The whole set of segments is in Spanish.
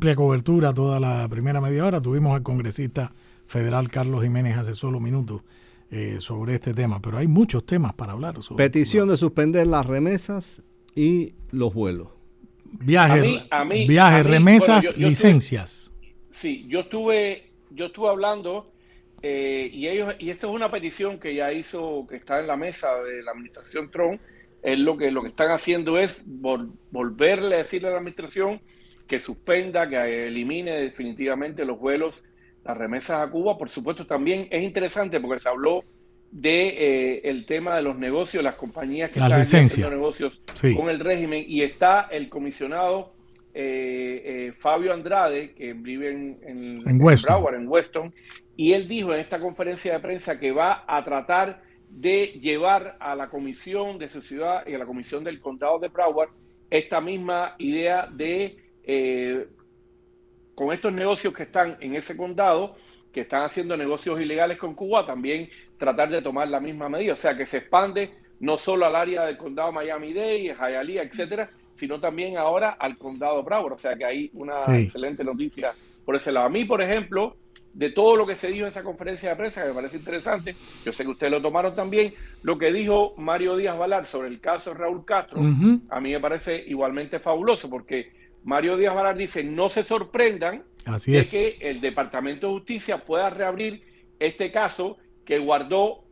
amplia cobertura toda la primera media hora. Tuvimos al congresista federal Carlos Jiménez hace solo minutos sobre este tema, pero hay muchos temas para hablar. Petición de suspender las remesas y los vuelos. Viajes, remesas, bueno, licencias. Yo estuve hablando y esta es una petición que ya hizo, que está en la mesa de la administración Trump. Lo que están haciendo es volverle a decirle a la administración que suspenda, que elimine definitivamente los vuelos, las remesas a Cuba. Por supuesto, también es interesante porque se habló de el tema de los negocios, las compañías que están haciendo negocios con el régimen, y está el comisionado Fabio Andrade, que vive en Broward, en Weston, y él dijo en esta conferencia de prensa que va a tratar de llevar a la comisión de su ciudad y a la comisión del condado de Broward esta misma idea de, con estos negocios que están en ese condado, que están haciendo negocios ilegales con Cuba, también tratar de tomar la misma medida. O sea, que se expande no solo al área del condado Miami-Dade, Hialeah, etcétera, sino también ahora al condado Broward. O sea, que hay una excelente noticia por ese lado. A mí, por ejemplo, de todo lo que se dijo en esa conferencia de prensa, que me parece interesante, yo sé que ustedes lo tomaron también, lo que dijo Mario Díaz-Balart sobre el caso de Raúl Castro, a mí me parece igualmente fabuloso, porque Mario Díaz-Balart dice, no se sorprendan que el Departamento de Justicia pueda reabrir este caso que guardó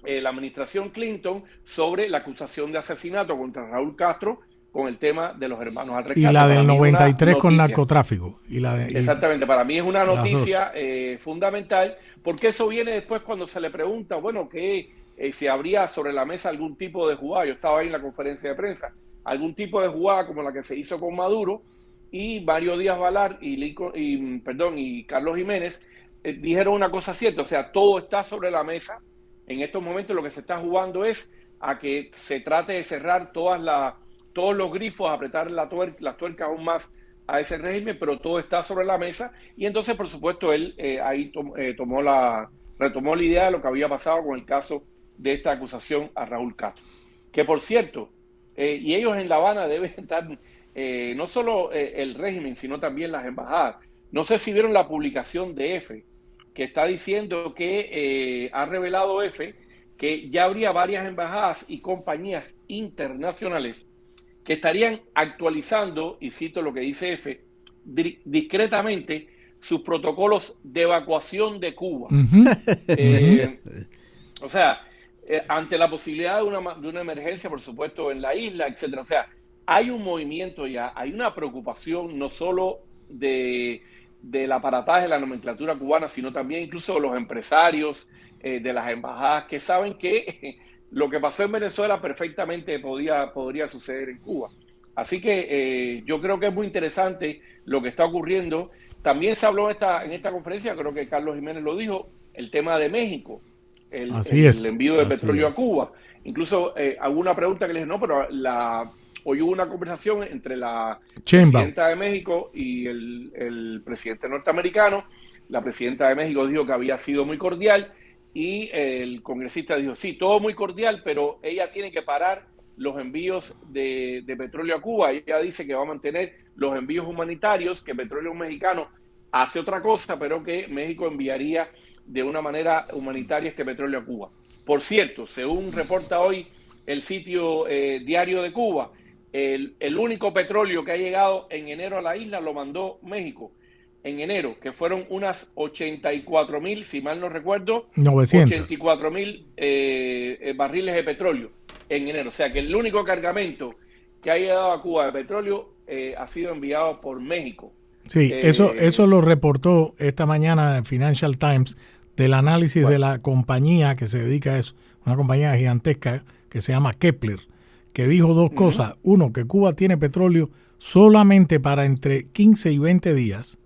la administración Clinton sobre la acusación de asesinato contra Raúl Castro, con el tema de los hermanos Andrés Castro. Y la del 93 con narcotráfico. Exactamente, para mí es una noticia fundamental, porque eso viene después cuando se le pregunta, bueno, que si habría sobre la mesa algún tipo de jugada. Yo estaba ahí en la conferencia de prensa, algún tipo de jugada como la que se hizo con Maduro, y Mario Díaz-Balart y Carlos Jiménez dijeron una cosa cierta, o sea, todo está sobre la mesa. En estos momentos lo que se está jugando es a que se trate de cerrar todos los grifos, apretar las tuercas aún más a ese régimen, pero todo está sobre la mesa. Y entonces, por supuesto, él ahí retomó la idea de lo que había pasado con el caso de esta acusación a Raúl Castro. Que, por cierto, y ellos en La Habana deben estar, no solo el régimen, sino también las embajadas. No sé si vieron la publicación de EFE, que está diciendo que ha revelado EFE que ya habría varias embajadas y compañías internacionales que estarían actualizando, y cito lo que dice EFE, discretamente sus protocolos de evacuación de Cuba. O sea, ante la posibilidad de una emergencia, por supuesto, en la isla, etcétera. O sea, hay un movimiento ya, hay una preocupación no solo del aparataje de la nomenclatura cubana, sino también incluso de los empresarios, de las embajadas, que saben que lo que pasó en Venezuela perfectamente podría suceder en Cuba. Así que yo creo que es muy interesante lo que está ocurriendo. También se habló en esta conferencia, creo que Carlos Jiménez lo dijo, el tema de México, el envío de petróleo a Cuba. Incluso alguna pregunta que le dije, no, pero hoy hubo una conversación entre la presidenta de México y el presidente norteamericano. La presidenta de México dijo que había sido muy cordial, y el congresista dijo, sí, todo muy cordial, pero ella tiene que parar los envíos de petróleo a Cuba. Ella dice que va a mantener los envíos humanitarios, que Petróleos Mexicanos hace otra cosa, pero que México enviaría de una manera humanitaria este petróleo a Cuba. Por cierto, según reporta hoy el sitio Diario de Cuba, el único petróleo que ha llegado en enero a la isla lo mandó México en enero, que fueron unas 84,000, si mal no recuerdo, 84,000 barriles de petróleo en enero. O sea que el único cargamento que ha llegado a Cuba de petróleo ha sido enviado por México. Sí, eso lo reportó esta mañana el Financial Times, del análisis de la compañía que se dedica a eso, una compañía gigantesca que se llama Kepler, que dijo dos cosas. Uno, que Cuba tiene petróleo solamente para entre 15 y 20 días,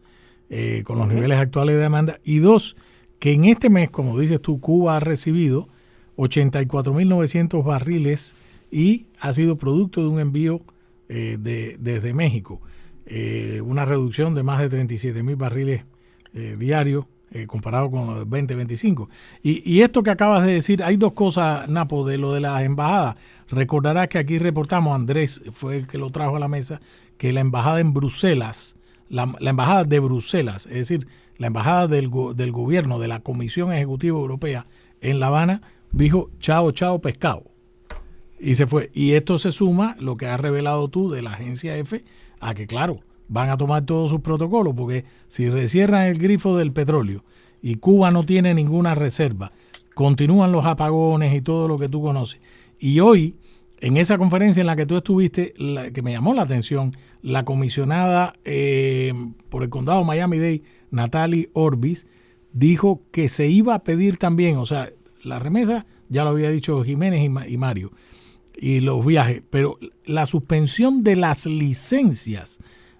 con los niveles actuales de demanda. Y dos, que en este mes, como dices tú, Cuba ha recibido 84,900 barriles y ha sido producto de un envío desde México. Una reducción de más de 37,000 barriles diarios comparado con los 2025. Y esto que acabas de decir, hay dos cosas, Napo, de lo de las embajadas. Recordarás que aquí reportamos, Andrés fue el que lo trajo a la mesa, que la embajada en Bruselas la embajada de Bruselas, es decir, la embajada del gobierno, de la Comisión Ejecutiva Europea en La Habana, dijo chao, chao, pescado. Y se fue. Y esto se suma, lo que has revelado tú de la agencia F, a que claro, van a tomar todos sus protocolos, porque si recierran el grifo del petróleo y Cuba no tiene ninguna reserva, continúan los apagones y todo lo que tú conoces. Y hoy, en esa conferencia en la que tú estuviste, que me llamó la atención, la comisionada por el condado Miami-Dade, Natalie Orbis, dijo que se iba a pedir también, o sea, la remesa, ya lo había dicho Jiménez y Mario, y los viajes, pero la suspensión de las licencias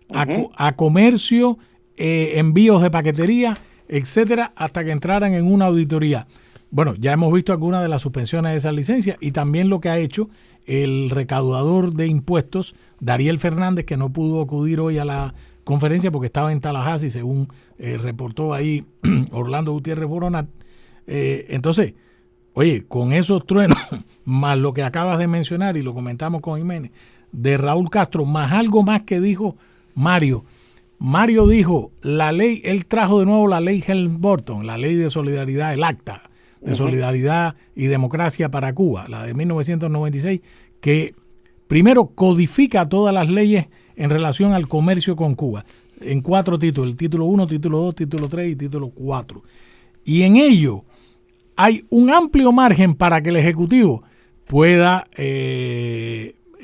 a comercio, envíos de paquetería, etcétera, hasta que entraran en una auditoría. Bueno, ya hemos visto algunas de las suspensiones de esas licencias y también lo que ha hecho el recaudador de impuestos, Dariel Fernández, que no pudo acudir hoy a la conferencia porque estaba en Tallahassee, según reportó ahí Orlando Gutiérrez Boronat. Entonces, oye, con esos truenos, más lo que acabas de mencionar, y lo comentamos con Jiménez, de Raúl Castro, más algo más que dijo Mario. Mario dijo, la ley, él trajo de nuevo la ley Helms-Burton, la ley de solidaridad, el acta de solidaridad y democracia para Cuba, la de 1996, que primero codifica todas las leyes en relación al comercio con Cuba, en 4 títulos, el título 1, título 2, título 3 y título 4. Y en ello hay un amplio margen para que el Ejecutivo pueda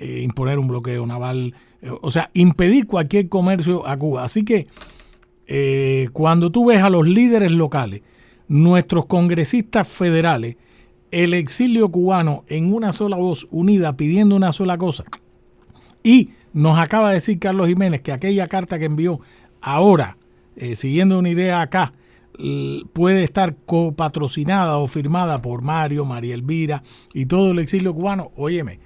imponer un bloqueo naval, o sea, impedir cualquier comercio a Cuba. Así que cuando tú ves a los líderes locales, nuestros congresistas federales, el exilio cubano en una sola voz, unida, pidiendo una sola cosa, y nos acaba de decir Carlos Jiménez que aquella carta que envió ahora, siguiendo una idea acá, puede estar copatrocinada o firmada por Mario, María Elvira y todo el exilio cubano. Óyeme,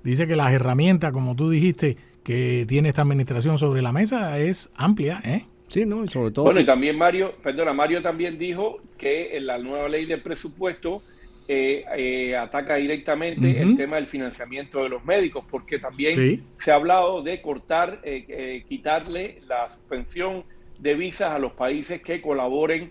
dice que las herramientas, como tú dijiste, que tiene esta administración sobre la mesa es amplia, ¿eh? Sí, ¿no? Y sobre todo... Bueno, y también Mario también dijo que en la nueva ley de presupuesto ataca directamente el tema del financiamiento de los médicos, porque también se ha hablado de cortar, quitarle la suspensión de visas a los países que colaboren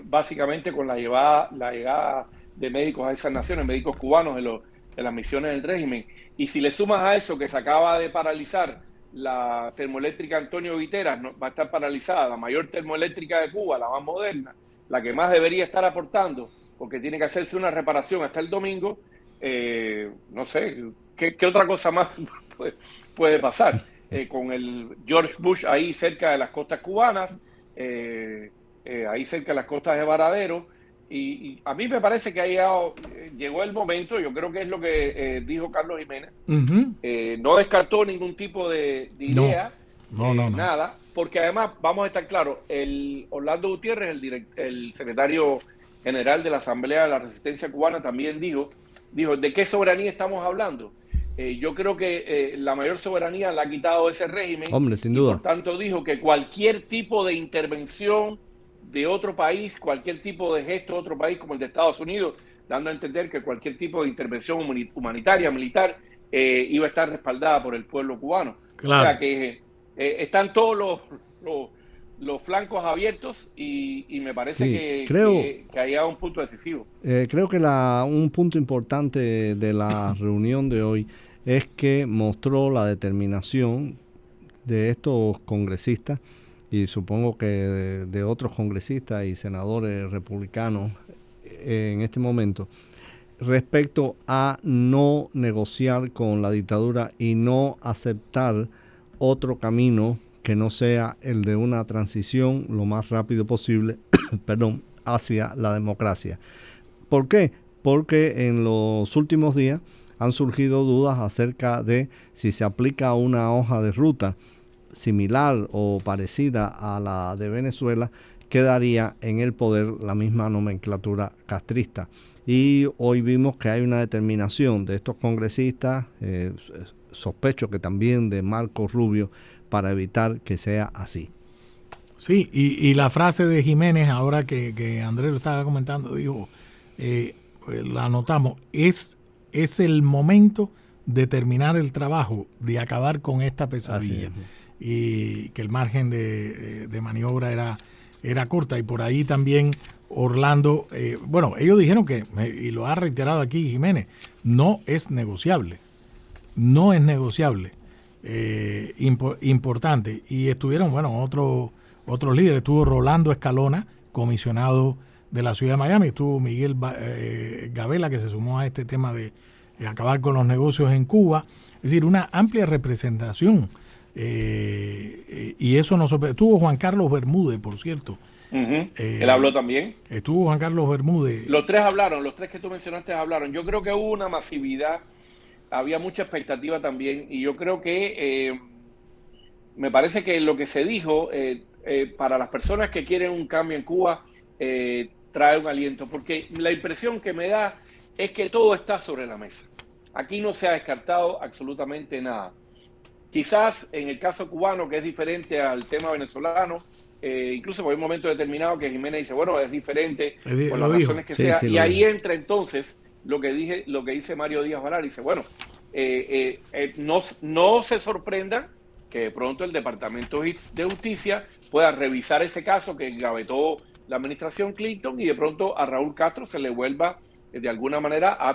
básicamente con la llegada de médicos a esas naciones, médicos cubanos en las misiones del régimen. Y si le sumas a eso que se acaba de paralizar la termoeléctrica Antonio Guiteras, va a estar paralizada, la mayor termoeléctrica de Cuba, la más moderna, la que más debería estar aportando, porque tiene que hacerse una reparación hasta el domingo, no sé, ¿qué otra cosa más puede pasar? Con el George Bush ahí cerca de las costas cubanas, ahí cerca de las costas de Varadero, y a mí me parece que llegó el momento, yo creo que es lo que dijo Carlos Jiménez, no descartó ningún tipo de idea, no. Nada, porque además, vamos a estar claros, Orlando Gutiérrez, el secretario general de la Asamblea de la Resistencia Cubana, también dijo, ¿de qué soberanía estamos hablando? Yo creo que la mayor soberanía la ha quitado ese régimen. Hombre, sin duda. Por tanto, dijo que cualquier tipo de intervención de otro país, cualquier tipo de gesto de otro país, como el de Estados Unidos, dando a entender que cualquier tipo de intervención humanitaria, militar, iba a estar respaldada por el pueblo cubano. Claro. O sea que están todos los flancos abiertos y me parece que hay un punto decisivo. Creo que un punto importante de la reunión de hoy es que mostró la determinación de estos congresistas y supongo que de otros congresistas y senadores republicanos en este momento respecto a no negociar con la dictadura y no aceptar otro camino que no sea el de una transición lo más rápido posible hacia la democracia. ¿Por qué? Porque en los últimos días han surgido dudas acerca de si se aplica una hoja de ruta similar o parecida a la de Venezuela, quedaría en el poder la misma nomenclatura castrista. Y hoy vimos que hay una determinación de estos congresistas, sospecho que también de Marco Rubio, para evitar que sea así. Sí, y la frase de Jiménez, ahora que Andrés lo estaba comentando, dijo, la anotamos, es el momento de terminar el trabajo, de acabar con esta pesadilla. y que el margen de maniobra era corta. Y por ahí también Orlando, bueno, ellos dijeron que, y lo ha reiterado aquí Jiménez, no es negociable. No es negociable. Importante. Y estuvieron, bueno, otros líderes. Estuvo Rolando Escalona, comisionado de la ciudad de Miami. Estuvo Miguel Gabela, que se sumó a este tema de acabar con los negocios en Cuba. Es decir, una amplia representación. Y eso nos sorprendió. Estuvo Juan Carlos Bermúdez, por cierto. Él habló también. Estuvo Juan Carlos Bermúdez. Los tres hablaron, los tres que tú mencionaste hablaron. Yo creo que hubo una masividad, había mucha expectativa también, y yo creo que me parece que lo que se dijo para las personas que quieren un cambio en Cuba trae un aliento, porque la impresión que me da es que todo está sobre la mesa. Aquí no se ha descartado absolutamente nada. Quizás en el caso cubano, que es diferente al tema venezolano, incluso por un momento determinado que Jiménez dice, bueno, es diferente por las razones que sea, y ahí entra entonces lo que dice Mario Díaz-Balart, dice, bueno, no se sorprendan que de pronto el Departamento de Justicia pueda revisar ese caso que gavetó la administración Clinton y de pronto a Raúl Castro se le vuelva de alguna manera a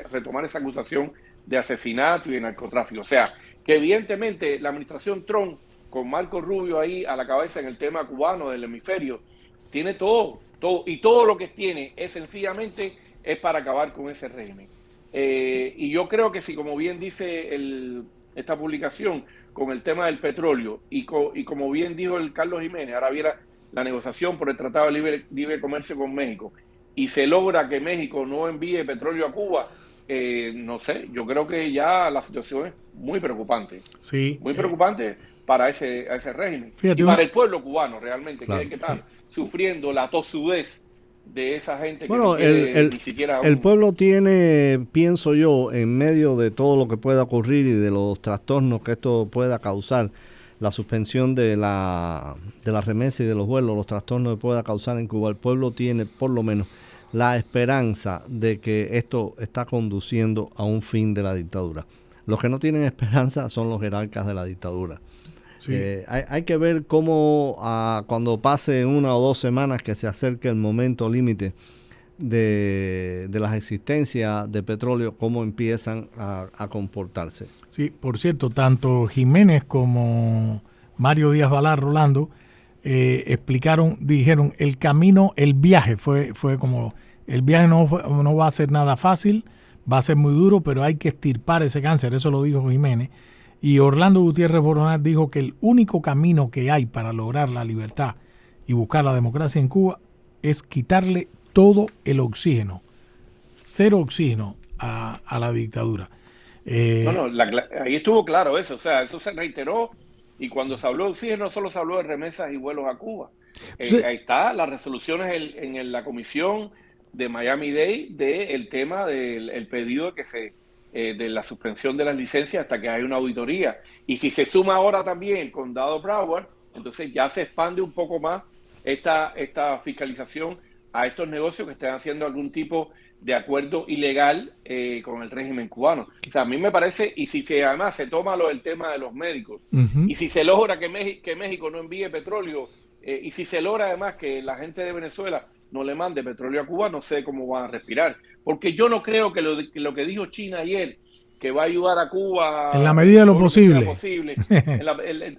retomar esa acusación de asesinato y de narcotráfico. O sea, que evidentemente la administración Trump, con Marco Rubio ahí a la cabeza en el tema cubano del hemisferio, tiene todo, y todo lo que tiene es sencillamente es para acabar con ese régimen. Y yo creo que si, como bien dice esta publicación, con el tema del petróleo, y como bien dijo el Carlos Jiménez, ahora viene la negociación por el Tratado de Libre Comercio con México, y se logra que México no envíe petróleo a Cuba, no sé, yo creo que ya la situación es muy preocupante. Sí, muy preocupante para ese régimen. Fíjate, y para el pueblo cubano realmente, claro, que está sufriendo la tosudez de esa gente bueno, que ni siquiera... El pueblo tiene, pienso yo, en medio de todo lo que pueda ocurrir y de los trastornos que esto pueda causar, la suspensión de la remesa y de los vuelos, los trastornos que pueda causar en Cuba, el pueblo tiene por lo menos la esperanza de que esto está conduciendo a un fin de la dictadura. Los que no tienen esperanza son los jerarcas de la dictadura. Sí. Hay que ver cómo cuando pase 1 o 2 semanas que se acerque el momento límite de las existencias de petróleo, cómo empiezan a comportarse. Sí, por cierto, tanto Jiménez como Mario Díaz-Balart, Rolando, dijeron, el viaje fue como, el viaje no va a ser nada fácil, va a ser muy duro, pero hay que extirpar ese cáncer, eso lo dijo Jiménez. Y Orlando Gutiérrez Boronat dijo que el único camino que hay para lograr la libertad y buscar la democracia en Cuba es quitarle todo el oxígeno, cero oxígeno a la dictadura. Ahí estuvo claro eso, o sea, eso se reiteró, y cuando se habló de oxígeno solo se habló de remesas y vuelos a Cuba. Sí. Ahí está, las resoluciones en la comisión de Miami-Dade del tema del pedido de la suspensión de las licencias hasta que haya una auditoría. Y si se suma ahora también el condado Broward, entonces ya se expande un poco más esta fiscalización a estos negocios que estén haciendo algún tipo de acuerdo ilegal con el régimen cubano. O sea, a mí me parece, y si además se toma el tema de los médicos, y si se logra que México no envíe petróleo, y si se logra además que la gente de Venezuela no le mande petróleo a Cuba, no sé cómo van a respirar. Porque yo no creo que lo que dijo China ayer, que va a ayudar a Cuba en la medida de lo posible.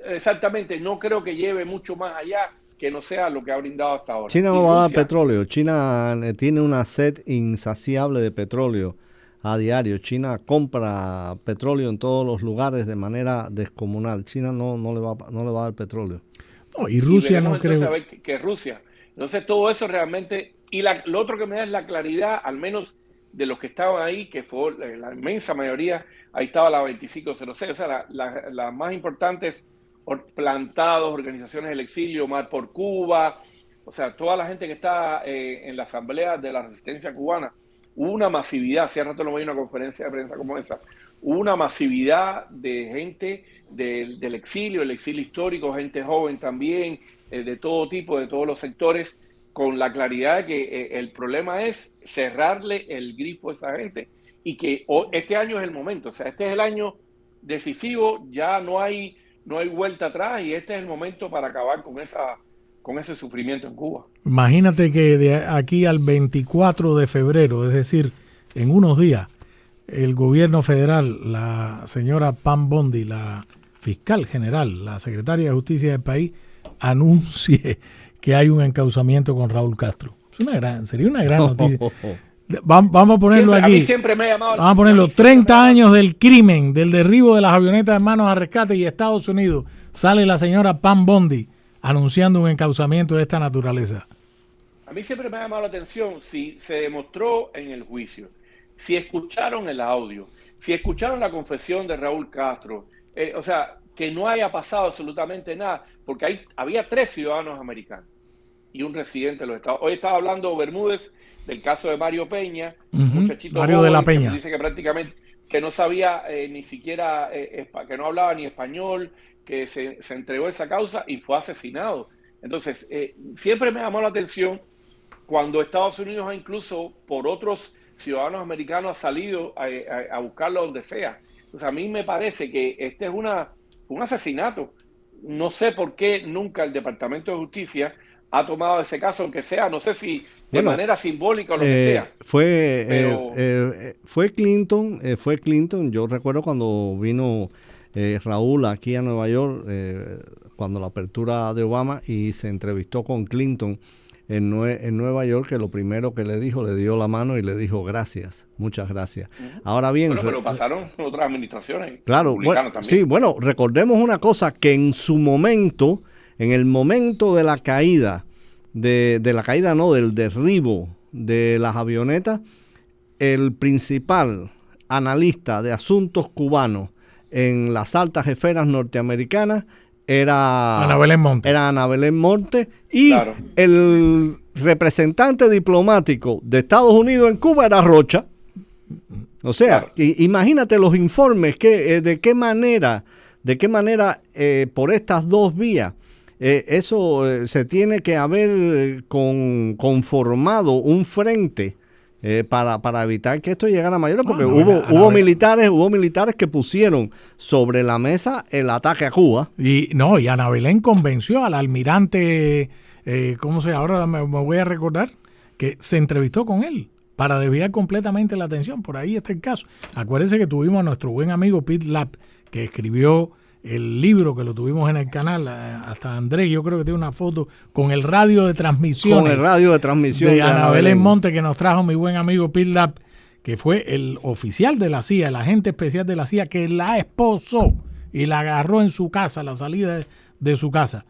Exactamente, no creo que lleve mucho más allá que no sea lo que ha brindado hasta ahora. China no va a dar petróleo. China tiene una sed insaciable de petróleo a diario. China compra petróleo en todos los lugares de manera descomunal. China no le va a dar petróleo. No, y Rusia no creo. A ver que Rusia. Entonces todo eso realmente, y lo otro que me da es la claridad, al menos de los que estaban ahí, que fue la inmensa mayoría, ahí estaba la 2506, o sea, las más importantes plantados, organizaciones del exilio, Mar por Cuba, o sea, toda la gente que está en la asamblea de la resistencia cubana, hubo una masividad, hace rato no veía una conferencia de prensa como esa, hubo una masividad de gente del exilio, el exilio histórico, gente joven también, de todo tipo, de todos los sectores, con la claridad de que el problema es cerrarle el grifo a esa gente y que este año es el momento, o sea, este es el año decisivo, ya no hay no hay vuelta atrás y este es el momento para acabar con ese sufrimiento en Cuba. Imagínate que de aquí al 24 de febrero, es decir, en unos días, el gobierno federal, la señora Pam Bondi, la fiscal general, la secretaria de Justicia del país, anuncie que hay un encauzamiento con Raúl Castro. Sería una gran noticia. Vamos a ponerlo siempre, aquí. A mí siempre me ha llamado, vamos a ponerlo 30 años del crimen, del derribo de las avionetas de manos a rescate y Estados Unidos. Sale la señora Pam Bondi anunciando un encauzamiento de esta naturaleza. A mí siempre me ha llamado la atención si se demostró en el juicio, si escucharon el audio, si escucharon la confesión de Raúl Castro, o sea, que no haya pasado absolutamente nada, porque había 3 ciudadanos americanos y un residente de los Estados Unidos. Hoy estaba hablando Bermúdez del caso de Mario Peña, muchachito Mario joven, de la Peña, que dice que prácticamente que no sabía ni siquiera, que no hablaba ni español, que se entregó a esa causa y fue asesinado. Entonces, siempre me llamó la atención cuando Estados Unidos incluso por otros ciudadanos americanos ha salido a buscarlo donde sea. Entonces, a mí me parece que este es un asesinato. No sé por qué nunca el Departamento de Justicia ha tomado ese caso, aunque sea, no sé si de manera simbólica o lo que sea. Fue Clinton, yo recuerdo cuando vino Raúl aquí a Nueva York, cuando la apertura de Obama, y se entrevistó con Clinton en Nueva York, que lo primero que le dijo, le dio la mano y le dijo gracias, muchas gracias. Ahora bien... Bueno, pero pasaron otras administraciones. Claro, sí, bueno, recordemos una cosa, que en su momento, en el momento de la caída, del derribo de las avionetas, el principal analista de asuntos cubanos en las altas esferas norteamericanas era Ana Belén Monte y claro, el representante diplomático de Estados Unidos en Cuba era Rocha. O sea, claro, imagínate los informes de qué manera por estas dos vías eso se tiene que haber conformado un frente para evitar que esto llegara a mayores, porque hubo militares que pusieron sobre la mesa el ataque a Cuba. Y Ana Belén convenció al almirante, ahora me voy a recordar, que se entrevistó con él para desviar completamente la atención. Por ahí está el caso. Acuérdense que tuvimos a nuestro buen amigo Pete Lapp, que escribió el libro, que lo tuvimos en el canal, hasta Andrés, yo creo que tiene una foto con el radio de transmisiones. Con el radio de transmisión de Ana Belén Monte, que nos trajo mi buen amigo Pete Lapp, que fue el oficial de la CIA, el agente especial de la CIA, que la esposó y la agarró en su casa, la salida de su casa.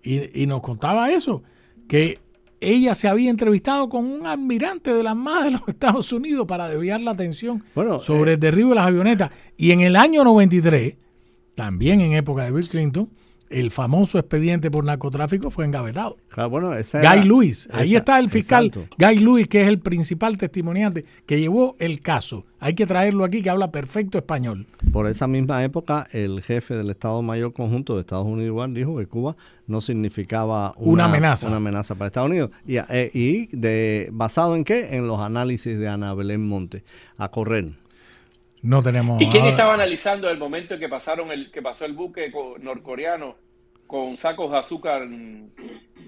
Y nos contaba eso, que ella se había entrevistado con un almirante de la Armada de los Estados Unidos para desviar la atención sobre el derribo de las avionetas. Y en el año 93... también en época de Bill Clinton, el famoso expediente por narcotráfico fue engavetado. Claro, Guy Lewis, ahí está el fiscal Guy Lewis, que es el principal testimoniante que llevó el caso. Hay que traerlo aquí, que habla perfecto español. Por esa misma época, el jefe del Estado Mayor Conjunto de Estados Unidos igual dijo que Cuba no significaba una amenaza para Estados Unidos. ¿Basado en qué? En los análisis de Ana Belén Monte. A correr. No tenemos. ¿Y quién estaba analizando el momento en que pasó el buque norcoreano con sacos de azúcar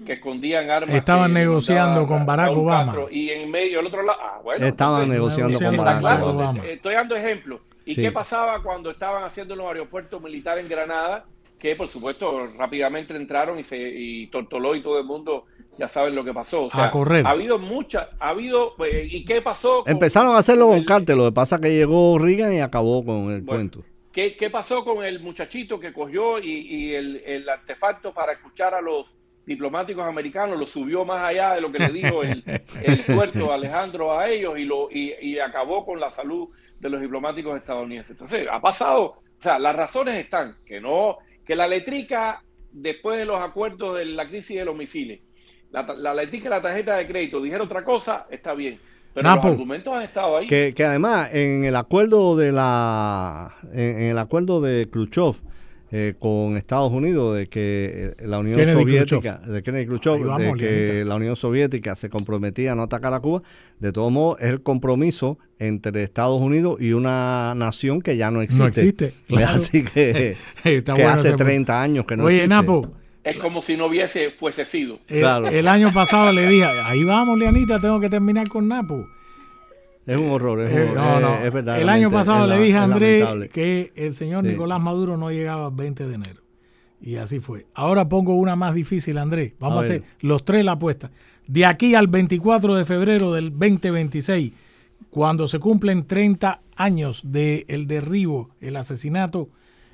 que escondían armas? Estaban negociando con Barack Obama. Castro, y en medio, al otro lado, estaban negociando con Barack Obama. Estoy dando ejemplos. ¿Y qué pasaba cuando estaban haciendo los aeropuertos militares en Granada? Que por supuesto rápidamente entraron y Tortoló y todo el mundo ya saben lo que pasó. O sea, a correr. ¿Y qué pasó? Empezaron a hacerlo con cártel, lo que pasa es que llegó Reagan y acabó con el cuento. ¿Qué pasó con el muchachito que cogió y el artefacto para escuchar a los diplomáticos americanos? Lo subió más allá de lo que le dijo el tuerto Alejandro a ellos y acabó con la salud de los diplomáticos estadounidenses. Entonces, ha pasado, o sea, las razones están, que la letrica, después de los acuerdos de la crisis de los misiles, la letrica y la tarjeta de crédito dijera otra cosa, está bien. Pero los argumentos han estado ahí. Que además, en el acuerdo de Khrushchev, con Estados Unidos de que la Unión Kennedy Soviética, Khrushchev. de Kennedy Khrushchev, Ahí vamos, de que Leonita. la Unión Soviética se comprometía a no atacar a Cuba. De todos modos, es el compromiso entre Estados Unidos y una nación que ya no existe. No existe, claro. Así que, Está que bueno hace ese 30 años que no Oye, existe. Napo, Es como si no fuese sido. Claro. el año pasado le dije, ahí vamos, Leonita, tengo que terminar con Napo. Es un horror, es un horror. No, no. Es verdad. El año pasado le dije a Andrés lamentable. que el señor Sí. Nicolás Maduro no llegaba el 20 de enero. Y así fue. Ahora pongo una más difícil, Andrés. Vamos a A ver. hacer los tres la apuesta. De aquí al 24 de febrero del 2026, cuando se cumplen 30 años del derribo, el asesinato,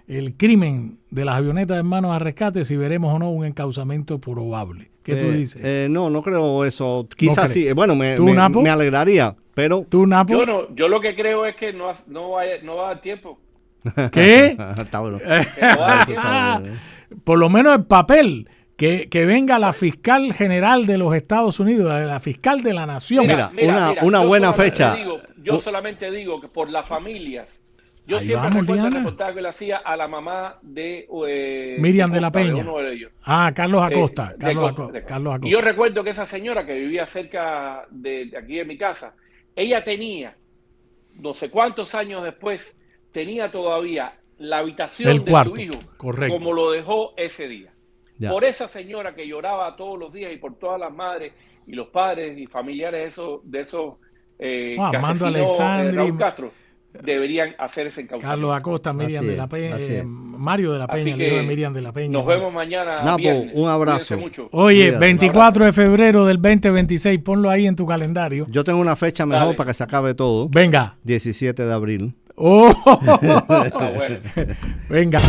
el crimen de las avionetas de Hermanos a Rescate, si veremos o no un encauzamiento probable. ¿Qué tú dices? No creo eso. Quizás crees. sí. Bueno, me ¿Tú, Napo? me alegraría, pero... ¿Tú, Napo? Yo lo que creo es que no va a dar tiempo. ¿Qué? Está bueno. Que no va a dar tiempo. Está bueno. Por lo menos el papel, que venga la fiscal general de los Estados Unidos, la fiscal de la nación. Mira, una yo buena solamente fecha. Yo solamente digo que por las familias. Yo Ahí siempre vamos, recuerdo el Diana. reportaje que le hacía a la mamá de Miriam de la Acosta, Peña. uno de ellos. Carlos Acosta. De Carlos Acosta. Acosta. Carlos Y yo Acosta. recuerdo que esa señora que vivía cerca de aquí de mi casa, ella tenía, no sé cuántos años después, tenía todavía la habitación El de cuarto, su hijo, correcto. como lo dejó ese día. Ya. Por esa señora que lloraba todos los días y por todas las madres y los padres y familiares de esos que Armando asesinó Alexandri, Raúl Castro, deberían hacer ese encaucamiento. Carlos Acosta, Miriam Así de la es, Peña, así es. Mario de la Así Peña, el que hijo de Miriam de la Peña. Nos vemos mañana. Napo, viernes. un abrazo. Cuídense mucho. Oye, Cuídate. 24 de febrero del 2026, ponlo ahí en tu calendario. Yo tengo una fecha mejor Dale. para que se acabe todo. Venga. 17 de abril. Oh, Ah, bueno. venga.